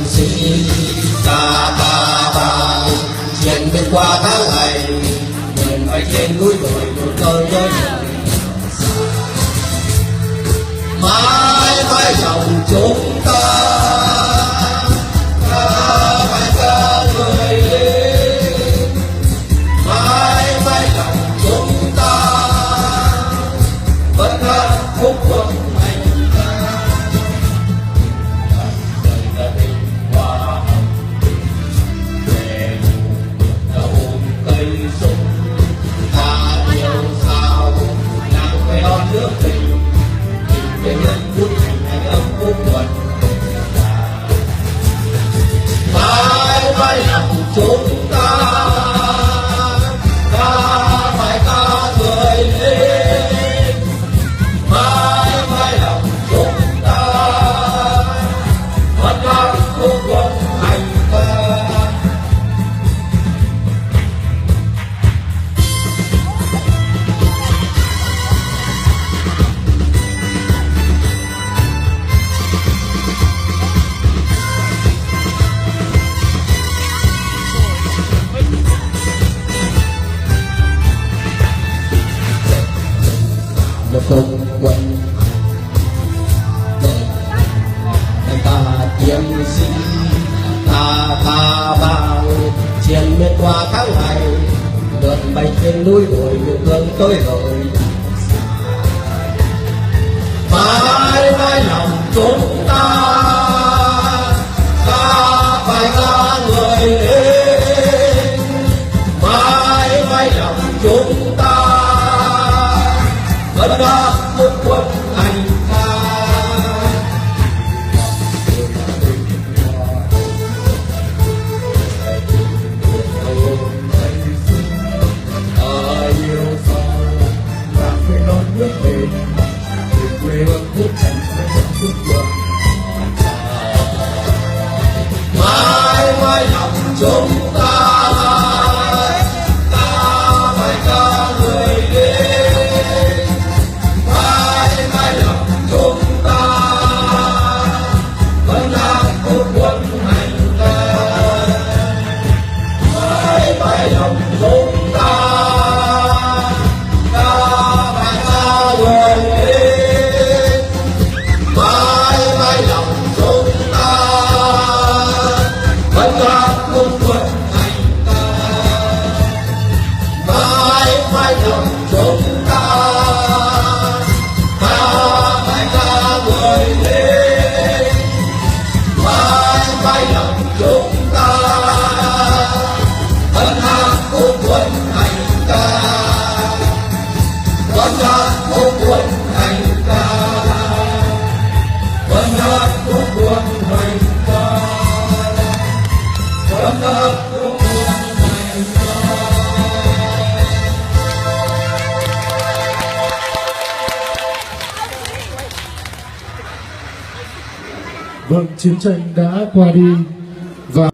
sinh ta ta bao chuyện bên qua tháng ngày mình phải trên núi đồi một nơi nhớ mãi mãi lòng chúng ta phải ca người lên mãi mãi lòng chúng ta vẫn hát khúc quân hành ca đời gia đình hoa hồng về đầu cây sung ta yêu sao nàng phải đón nước tình tình nhân phút thành âm khúc quân mãi mãi lòng chúng ta phải ca người lên mãi mãi lòng chúng ta vẫn hát khúc quân hành ca một khúc quân để ta kiếm sinh ta bao chiến miệt qua tháng ngày đường bay trên núi đồi miền hương tối rồi mãi mãi lòng chúng ta phải ca người lên mãi mãi lòng chúng ta vẫn đã một quân hành ca yêu sao làm quê non nước mình quê hương phúc thành phúc quân mãi mãi lòng chúng ta phải ca người lên mãi mãi lòng chúng ta vẫn là khúc quân hành ca mãi mãi lòng chúng ta phải ca người lên mãi mãi lòng chúng ta vẫn là khúc quân hành ca mãi mãi lòng chúng ta phải ca người lên mãi mãi lòng chúng ta vẫn hát khúc quân hành ca vẫn hát khúc quân hành ca vẫn hát khúc quân hành ca vẫn hát khúc quân hành ca. Vâng, chiến tranh đã qua đi.